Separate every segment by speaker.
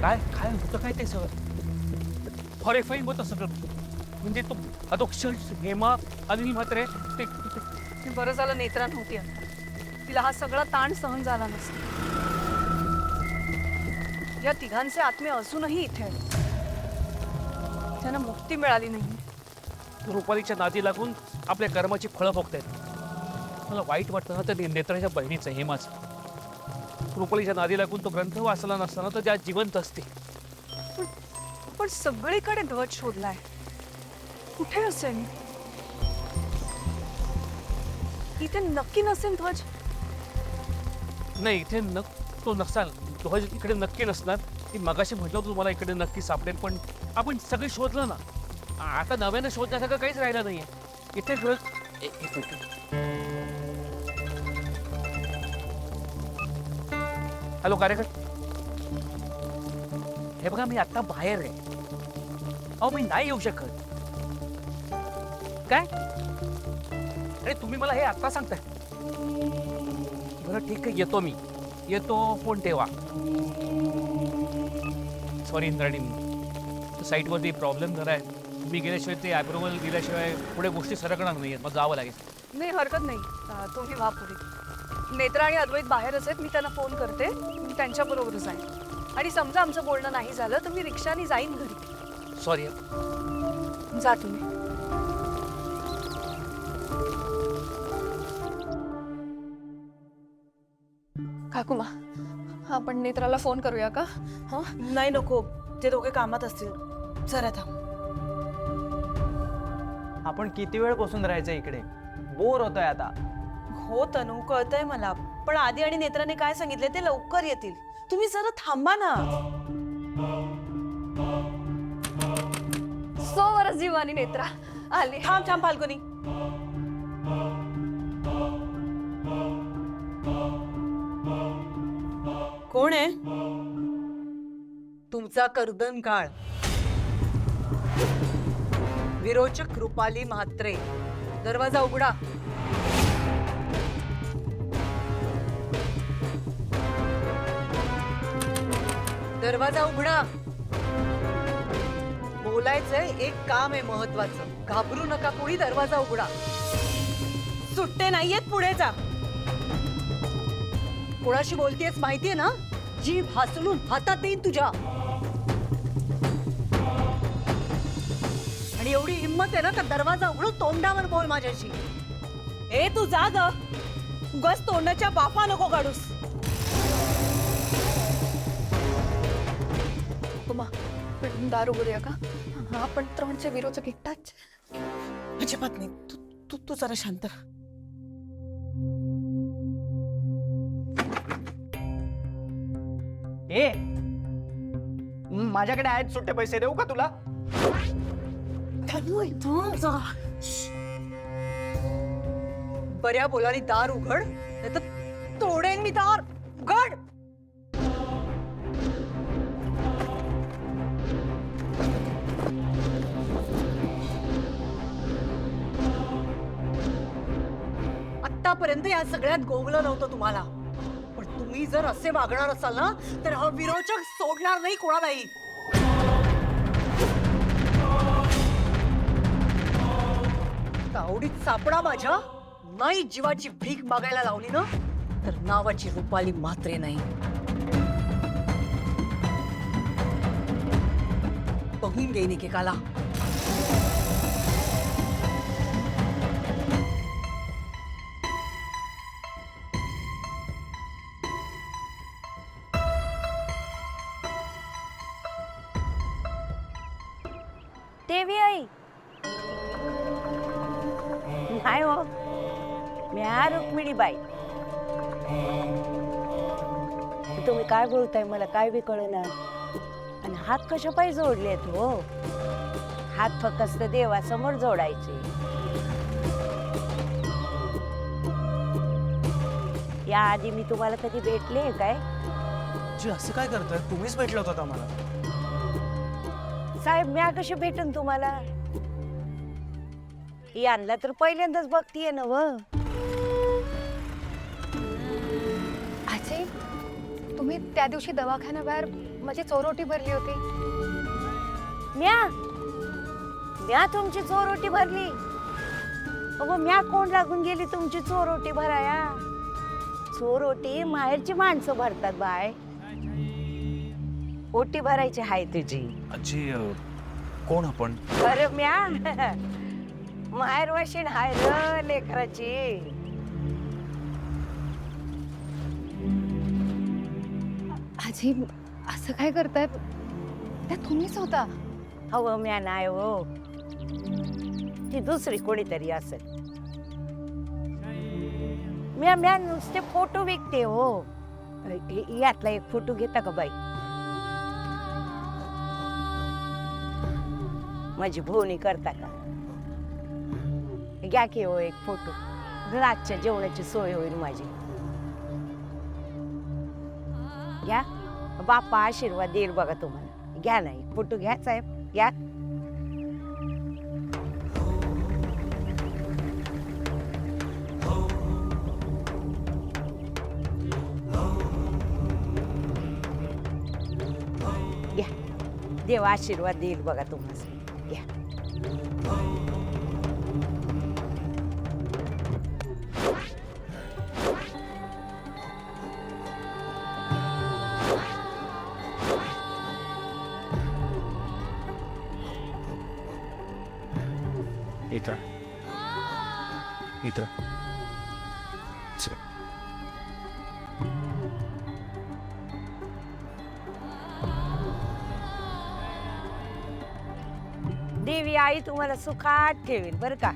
Speaker 1: काय काय होतं काय ते सगळं हॉरिफाईंग होतं सगळं. म्हणजे तो अधोक्षर हेमा आणि मात्र ते
Speaker 2: बरं झालं नेत्रा नव्हती आता. तिला हा सगळा ताण सहन झाला नसता. या तिघांचे आत्मे अजूनही इथे आहेत. त्यांना मुक्ती मिळाली नाही.
Speaker 1: रुपालीच्या नादी लागून आपल्या कर्माची फळं भोगतायत. मला वाईट वाटतं ना त्या नेत्राच्या बहिणीचं हेमाचं. रुपालीच्या नादी लागून तो ग्रंथ वाचला नसताना तर त्या जिवंत असते.
Speaker 2: पण सगळीकडे ध्वज शोधलाय. कुठे असेल? इथे नक्की नसेल ध्वज.
Speaker 1: नाही इथे तो नसाल. ध्वज इकडे नक्की नसणार. मी मगाशी म्हटलं होतं तुम्हाला इकडे नक्की सापडेल, पण आपण सगळे शोधलं ना. आता नव्यानं शोधण्यासारखं काहीच राहिलं नाहीये. इथे हॅलो कार्यकर, हे बघा मी आता बाहेर आहे. अहो मी नाही येऊ शकत. काय अरे तुम्ही मला हे आता सांगताय. बरं ठीक आहे, येतो मी. येतो, फोन ठेवा. सॉरी इंद्राणी, साईटवरती प्रॉब्लेम झाला आहे. मी गेल्याशिवाय ते अप्रुव्हल दिल्याशिवाय पुढे गोष्टी सरकणार नाही आहेत. मग जावं लागेल.
Speaker 2: नाही हरकत नाही. तुम्ही व्हा पुढे. नेत्रा आणि अद्वैत बाहेरच आहेत. मी त्यांना फोन करते. मी त्यांच्याबरोबर जाईन. आणि समजा आमचं बोलणं नाही झालं तर मी रिक्षाने जाईन घरी.
Speaker 1: सॉरी.
Speaker 2: जा तुम्ही. काकुमा, आपण नेत्राला फोन करूया का?
Speaker 3: नाही नको, ते दोघे कामात असतील. जरा थांब.
Speaker 4: आपण किती वेळ बसून राहायचं इकडे? बोर होतोय आता.
Speaker 3: हो तनू, कळतंय मला, पण आदी आणि नेत्राने काय सांगितले ते लवकर येतील. तुम्ही जरा थांबा ना.
Speaker 2: सोवरच जीवानी नेत्रा आली.
Speaker 3: थांब थांब फाल्गुनी. कोण आहे?
Speaker 5: तुमचा कर्दन काळ विरोचक रुपाली म्हात्रे. दरवाजा उघडा. दरवाजा उघडा. बोलायचंय, एक काम आहे महत्वाचं. घाबरू नका कोणी. दरवाजा उघडा.
Speaker 3: सुट्टे नाहीयेत, पुढे जा.
Speaker 5: कोणाशी बोलतेस माहितीये ना? जीभ हासलून हातात येईन तुझ्या. आणि एवढी हिंमत आहे ना तर दरवाजा उघडून तोंडावर बोल माझ्याशी.
Speaker 3: ए तू जा ग. उगाच तोंडाच्या बाफा नको काढूस.
Speaker 2: काकुमा, आपण दार उघडूया का? आपण त्रणचे विरोचक एकटाच.
Speaker 3: अजिबात नाही. तू तू तू जरा शांत.
Speaker 4: ए, माझ्याकडे आहेत सुट्टे पैसे, देऊ का तुला?
Speaker 5: बऱ्या बोलानी दार उघड, नाहीतर तोडेन मी दार. उघड. आतापर्यंत या सगळ्यात गोवलं नव्हतं तुम्हाला, पण तुम्ही जर असे वागणार असाल ना तर हा विरोचक सोडणार नाही कोणालाही. तावडीत सापडा माझ्या. नाही जीवाची भीक मागायला लावली ना तर नावाची रुपाली म्हात्रे नाही. बघून घेईन एकेकाला.
Speaker 6: देवी आई नाही हो, म्या रुक्मिणीबाई. तुम्ही काय बोलताय मला काय बी कळेना. आणि हात कशा पायी जोडलेत हो? हात फक्त देवासमोर जोडायचे. या आधी मी तुम्हाला कधी भेटले काय?
Speaker 4: जी असं काय करताय? तुम्हीच भेटलं होतं आम्हाला.
Speaker 6: साहेब म्या कशी भेटन तुम्हाला? यांना तर पहिल्यांदाच बघतीये ना. व
Speaker 2: आजी, तुम्ही त्या दिवशी दवाखान्याबाहेर माझी चोरोटी भरली होती.
Speaker 6: म्या तुमची चोरोटी भरली. अगो म्या कोण लागून गेली तुमची चोरोटी भराया? चोरोटी माहेरची माणसं भरतात बाय. ओटी भरायची हाय तुझी.
Speaker 7: आजी कोण आपण?
Speaker 6: अरे म्या माहेर वाशीन हाय र लेकराची.
Speaker 2: आजी असं काय करताय? त्या तुम्हीच होता.
Speaker 6: हो म्या नाही हो, ती दुसरी कोणीतरी असेल. म्या नुसते फोटो विकते हो. यातला एक फोटो घेता का बाई? माझी भोवणी करता का? घ्या की हो एक फोटो. रातच्या जेवणाची सोय होईल माझी. घ्या, बापा आशीर्वाद देईल बघा तुम्हाला. घ्या ना एक फोटो घ्या साहेब, घ्या. घ्या, देव आशीर्वाद देईल बघा तुम्हाला. घ्या.
Speaker 7: इथं इथं चल.
Speaker 6: देवी आई तुम्हाला सुखात ठेवेल बरं का.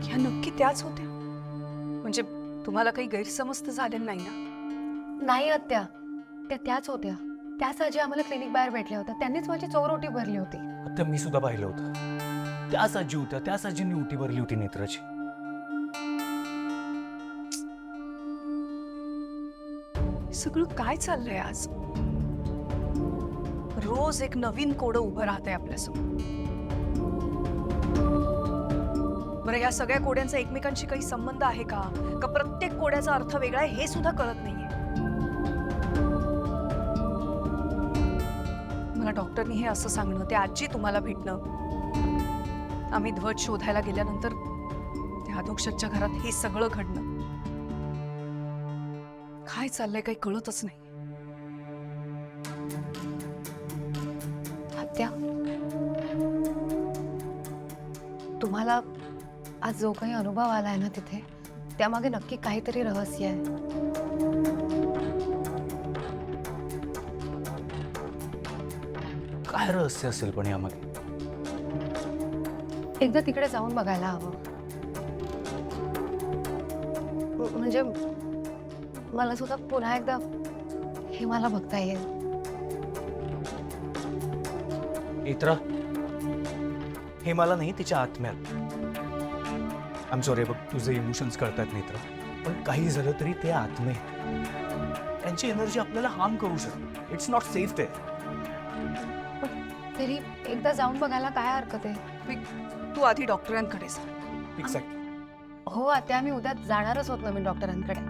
Speaker 2: ह्या नक्की त्याच होत्या? म्हणजे तुम्हाला काही गैरसमज तर झालेला नाही ना? नाही आत्या, त्या त्याच होत्या. त्याच आजी आम्हाला क्लिनिक बाहेर भेटल्या होत्या. त्यांनीच माझी चोरोटी भरली होती.
Speaker 7: आता मी सुद्धा पाहिलं होतं. त्याच आजी होत्या, त्याच आजींनी उटी भरली होती नेत्राची.
Speaker 2: सगळं काय चाललंय आज? रोज एक नवीन कोडं उभं राहतंय आपल्यासमोर. बरं, या सगळ्या कोड्यांचा एकमेकांशी काही संबंध आहे का? का प्रत्येक कोड्याचा अर्थ वेगळा आहे हे सुद्धा कळत नाहीये. मला डॉक्टरनी हे असं सांगणं, ते आजी तुम्हाला भेटणं, आम्ही ध्वज शोधायला गेल्यानंतर त्या अधोक्षच्या घरात हे सगळं घडणं, काय चाललंय काही कळतच नाही. आत्या, तुम्हाला आज जो काही अनुभव आलाय ना तिथे, त्यामागे नक्की काहीतरी रहस्य आहे.
Speaker 7: काय रहस्य असेल पण यामध्ये?
Speaker 2: एकदा तिकडे जाऊन बघायला हवं. म्हणजे मला सुद्धा पुन्हा एकदा हे मला बघता येईल.
Speaker 7: इत्रा, हे मला नाही, तिच्या आत्म्यात. आय एम सॉरी बघ, तुझे इमोशन्स कळतात नेत्रा, पण काही झालं तरी ते आत्मे, त्यांची एनर्जी आपल्याला हार्म करू शकते. इट्स नॉट सेफ ते.
Speaker 2: तरी एकदा जाऊन बघायला काय हरकत आहे? तू आधी डॉक्टरांकडे जा.
Speaker 7: एक्झॅक्ट.
Speaker 2: हो आत्या, मी उद्या जाणारच होत नवीन डॉक्टरांकडे.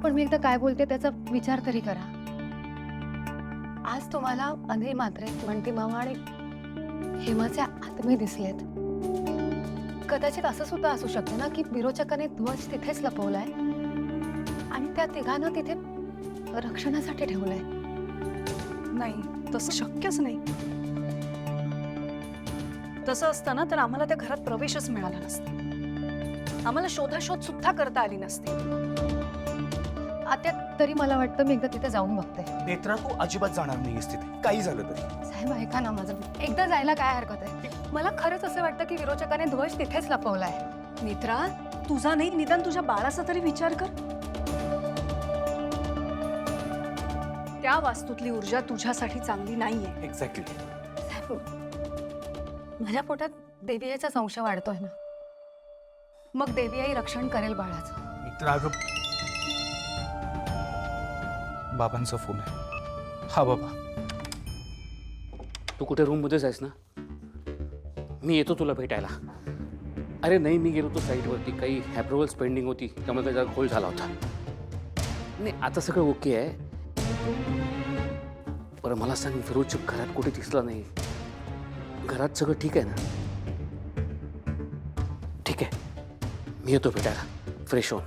Speaker 2: पण मी एकदा काय बोलते त्याचा विचार तरी करा. आज तुम्हाला अनिल म्हात्रे, बंटी मामा आणि हेमाचे आत्मे दिसलेत. कदाचित असं सुद्धा असू शकतं ना की विरोचकाने ध्वज तिथेच लपवलाय आणि त्या तिघांना तिथे रक्षणासाठी ठेवलंय. नाही, तसं शक्यच नाही. तसं असतं ना तर आम्हाला त्या घरात प्रवेशच मिळाला नसता. आम्हाला शोधाशोध सुद्धा करता आली नसते. आत्या तरी मला वाटतं मी एकदा तिथे जाऊन बघते.
Speaker 7: नेत्रा तू अजिबात जाणार नाहीयेस तिथे काही झालं तरी.
Speaker 2: साहेब ऐका ना माझं, एकदा जायला काय हरकत आहे. मला खरंच असं वाटतं की विरोचकाने ध्वज तिथेच लपवलाय.
Speaker 5: नेत्रा, तुझा नाही निदान तुझ्या बाळाचा तरी विचार कर. त्या वास्तूतली ऊर्जा तुझ्यासाठी चांगली नाहीये.
Speaker 7: एक्झॅक्टली.
Speaker 2: साहेब, माझ्या पोटात देवी आईचा संशय वाढतोय ना, मग देवी आई रक्षण करेल बाळाचं.
Speaker 7: नेत्रा अगं, बाबांचा फोन आहे. हा बाबा.
Speaker 1: तू कुठे रूममध्येच आहेस ना? मी येतो तुला भेटायला. अरे नाही, मी गेलो होतो साईटवरती, काही अप्रुव्हल्स पेंडिंग होती, त्यामुळे काही जरा खोल झाला होता. नाही आता सगळं ओके आहे. बरं मला सांग, विरोचक घरात कुठे दिसला नाही. घरात सगळं ठीक आहे ना? ठीक आहे, मी येतो भेटायला फ्रेश होऊन.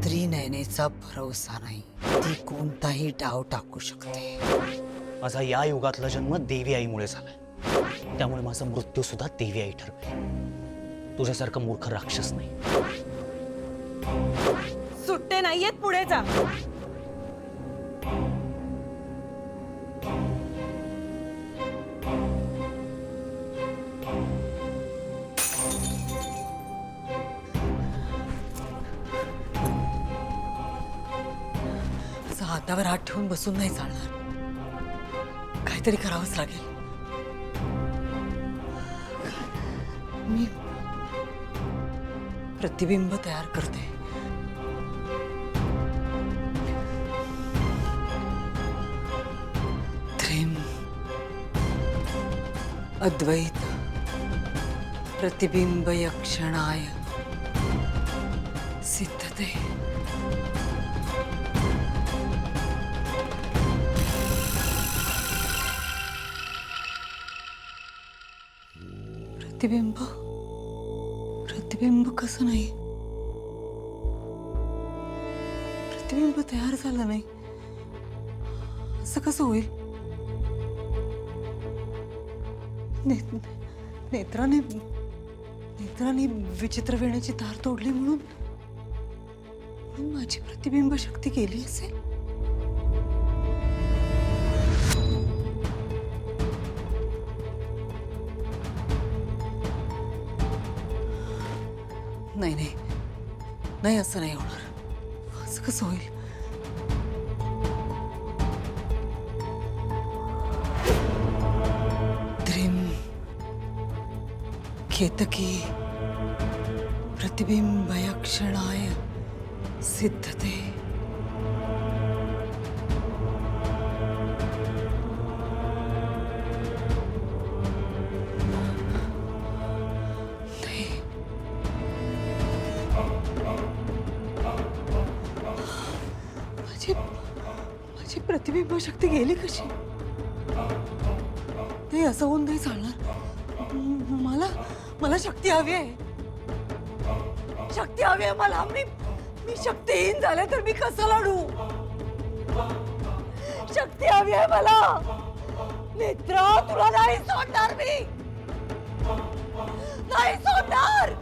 Speaker 5: त्रिनयनेचा भरोसा नाही, ती कोणताही डाव टाकू शकते.
Speaker 7: माझा या युगातला जन्म देवी आईमुळे झालाय, त्यामुळे माझा मृत्यू सुद्धा देवी आई ठरवेल. तुझ्यासारखा मूर्ख राक्षस नाही.
Speaker 3: सुट्टे नाहीयेत, पुढे जा.
Speaker 5: हातावर हात ठेवून बसून नाही चालणार, काहीतरी करावंच लागेल. मी प्रतिबिंब तयार करते. त्रिम अद्वैत प्रतिबिंब यक्षणाय सिद्धते. प्रतिबिंब प्रतिबिंब कसं नाही, प्रतिबिंब तयार झालं नाही, असं कसं होईल. नेत्राने विचित्र वेण्याची तार तोडली म्हणून माझी प्रतिबिंब शक्ती गेली असेल. नाही नाही नाही, असं नाही होणार. असं कसं होईल. त्रिम केतकी प्रतिबिंबयक्षणाय सिद्धते. माझी प्रतिबिंब शक्ती गेली कशी. नाही, असं होऊन नाही चालणार. मला शक्ती हवी आहे. शक्ती हवी आहे मला. मी शक्तीहीन झाले तर मी कसं लढू. शक्ती हवी आहे मला. नेत्रा, तुला नाही सोडणार मी. नाही सोडणार.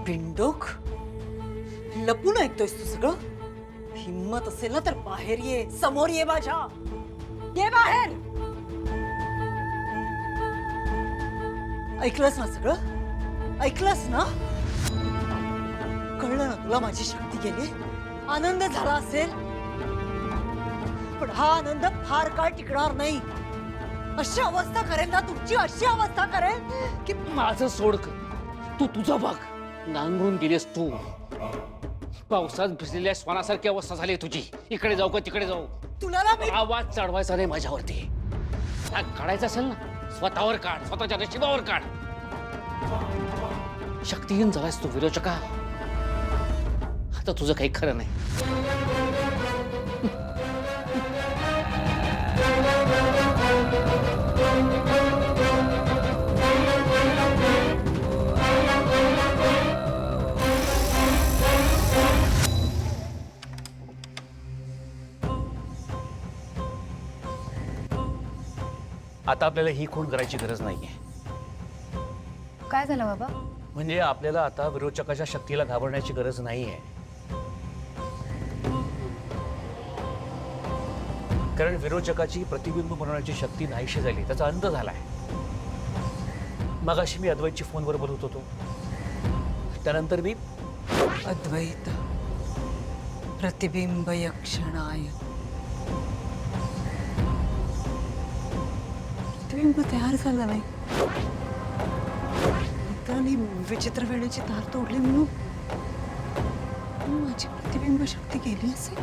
Speaker 5: बिंडोक, लपून ऐकतोयस तू सगळं. हिम्मत असेल ना तर बाहेर ये, समोर ये माझ्या. ये बाहेर. ऐकलंस ना सगळं, ऐकलंस ना. कळलं ना तुला माझी शक्ती गेली. आनंद झाला असेल, पण हा आनंद फार काळ टिकणार नाही. अशी अवस्था करेल ना तुमची, अशी अवस्था करेल की.
Speaker 1: माझं सोड कर, तू तुझा भाग. नांगरून गेलीस तू. पावसात भिजलेल्या श्वानासारखी अवस्था झाली तुझी. इकडे जाऊ का तिकडे जाऊ,
Speaker 5: तुला ना मी
Speaker 1: आवाज चढवायचा नाही माझ्यावरती. काढायचं असेल ना स्वतःवर काढ, स्वतःच्या नशिबावर काढ. शक्तिहीन झालास तू विरोचका. आता तुझं काही खरं नाही. आता आपल्याला ही खून करायची गरज नाहीये.
Speaker 2: काय झालं बाबा?
Speaker 1: म्हणजे आपल्याला आता विरोचकाच्या शक्तीला घाबरण्याची गरज नाहीये. कारण विरोचकाची प्रतिबिंब बनवण्याची शक्ती नाहीशी झाली, त्याचा अंत झालाय. मगाशी मी अद्वैतची फोनवर बोलत होतो, त्यानंतर मी
Speaker 5: अद्वैत प्रतिबिंब यक्षणाय. प्रतिबिंब तयार झालं नाही. मित्रांनी विचित्र वेळेची तार तोडली म्हणून माझी प्रतिबिंब शक्ती गेली असेल.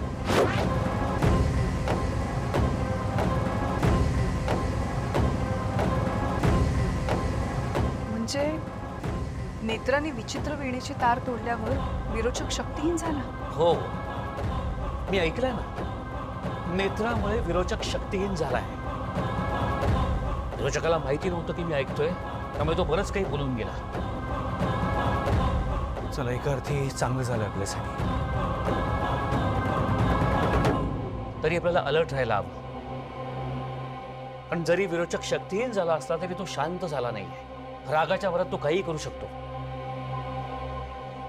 Speaker 8: म्हणजे नेत्राने विचित्र वेणीची तार तोडल्यावर विरोचक शक्तीहीन झाला.
Speaker 1: हो, मी ऐकलंय ना, नेत्रामुळे विरोचक शक्तीहीन झालाय. विरोचकाला माहिती नव्हतं की मी ऐकतोय, त्यामुळे तो बरंच काही बोलून गेला.
Speaker 7: चला, एका अर्थी चांगलं झालं आपल्यासाठी.
Speaker 1: तरी आपल्याला अलर्ट राहायला हवं. पण जरी विरोचक शक्तीहीन झाला असला तरी तो शांत झाला नाहीये. रागाच्या भरात तो काही करू शकतो.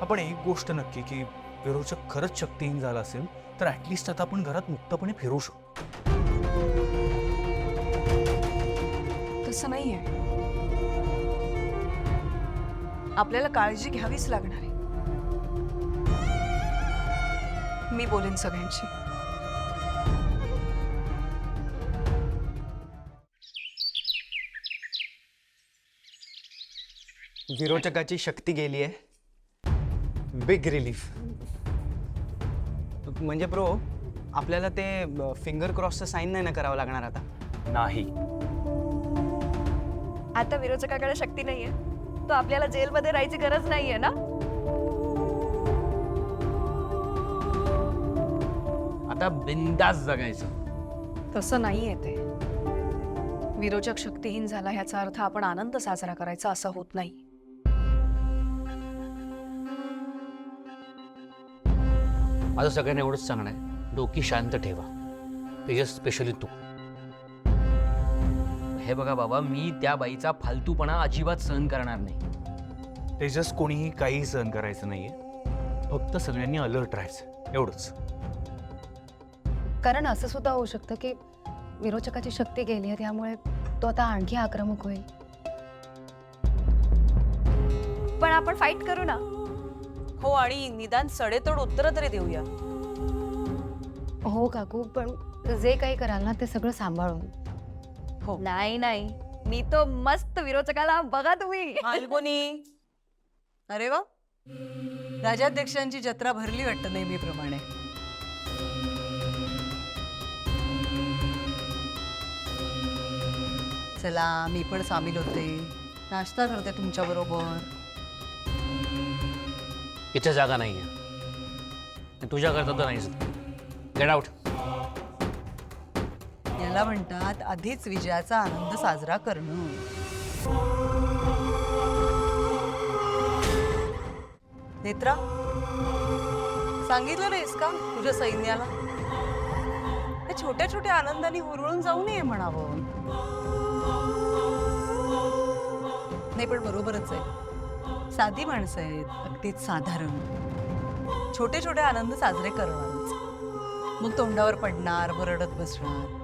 Speaker 7: आपण एक गोष्ट नक्की की विरोचक खरंच शक्तीहीन झाला असेल तर ऍटलिस्ट आता आपण घरात मुक्तपणे फिरू शकतो.
Speaker 8: तसं नाहीये. आपल्याला काळजी घ्यावीच लागणार आहे. मी बोलेन सगळ्यांशी.
Speaker 4: विरोचकाची शक्ती गेली आहे. Big relief. म्हणजे ब्रो, आपल्याला ते फिंगर क्रॉसचं साईन नाही ना करावं लागणार आता.
Speaker 7: नाही,
Speaker 8: आता विरोचकाकडे शक्ती नाहीये, तो आपल्याला जेलमध्ये राहायची गरज नाहीये ना.
Speaker 1: आता बिंदास जगायचं.
Speaker 8: तसं नाहीये ते. विरोचक शक्तीहीन झाला ह्याचा अर्थ आपण आनंद साजरा करायचा असं होत नाही.
Speaker 1: माझं सगळ्यांना एवढंच सांगणं आहे, डोकी शांत ठेवा. तेजस, स्पेशली तू.
Speaker 9: हे बघा बाबा, मी त्या बाईचा फालतूपणा अजिबात सहन करणार नाही.
Speaker 7: तेजस, कोणीही काही सहन करायचं नाहीये. फक्त सगळ्यांनी अलर्ट राहायचं, एवढंच.
Speaker 2: कारण असं सुद्धा होऊ शकतं की विरोचकाची शक्ती गेली आहे, त्यामुळे तो आता आणखी आक्रमक होईल.
Speaker 8: पण आपण फाईट करू ना.
Speaker 3: हो, आणि निदान सडेतोड उत्तरं तरी देऊया.
Speaker 2: हो काकू, पण जे काही कराल ना ते सगळं सांभाळून.
Speaker 3: हो.
Speaker 8: नाही नाही, मी तो मस्त विरोचकाला बघा तुम्ही.
Speaker 3: फाल्गुनी,
Speaker 5: अरे वा, राजाध्यक्षांची जत्रा भरली वाटतं नेहमीप्रमाणे. चला, मी पण सामील होते. नाश्ता करते तुमच्या बरोबर.
Speaker 1: इथे जागा नाहीये. तुझ्या करता तर नाहीच. Get out.
Speaker 5: याला म्हणतात आधीच विजयाचा आनंद साजरा करणं. नेत्रा, सांगितलं नाहीस का तुझ्या सैन्याला? त्या छोट्या छोट्या आनंदाने हुरळून जाऊ नये म्हणावं. नाही, पण बरोबरच आहे. साधी माणसं आहेत, अगदीच साधारण. छोटे छोटे आनंद साजरे करणारच. मग तोंडावर पडणार, बरडत बसणार.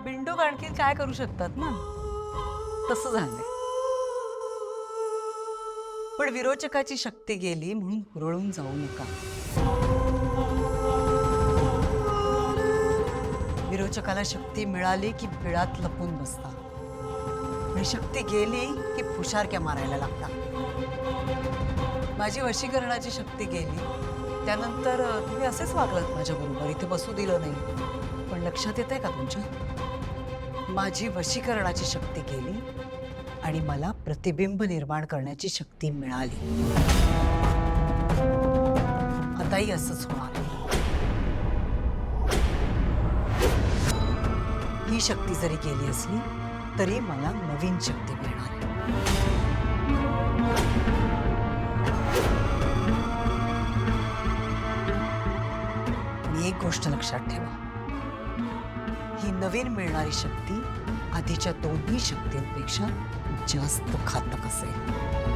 Speaker 5: बिंडोक आणखी काय करू शकतात ना. तसं झालंय. पण विरोचकाची शक्ती गेली म्हणून हुरळून जाऊ नका. विरोचकाला शक्ती मिळाली की बिळात लपून बसता, आणि शक्ती गेली की फुशारक्या मारायला लागता. माझी वशीकरणाची शक्ती गेली त्यानंतर तुम्ही असेच वागलात माझ्याबरोबर. इथे बसू दिलं नाही. पण लक्षात येत आहे का तुमच्या? माझी वशीकरणाची शक्ती गेली आणि मला प्रतिबिंब निर्माण करण्याची शक्ती मिळाली. आताही असंच होणार. ही शक्ती जरी गेली असली तरी मला नवीन शक्ती मिळणार आहे. आणि एक गोष्ट लक्षात ठेवा, ही नवीन मिळणारी शक्ती आधीच्या दोन्ही शक्तींपेक्षा जास्त घातक असेल.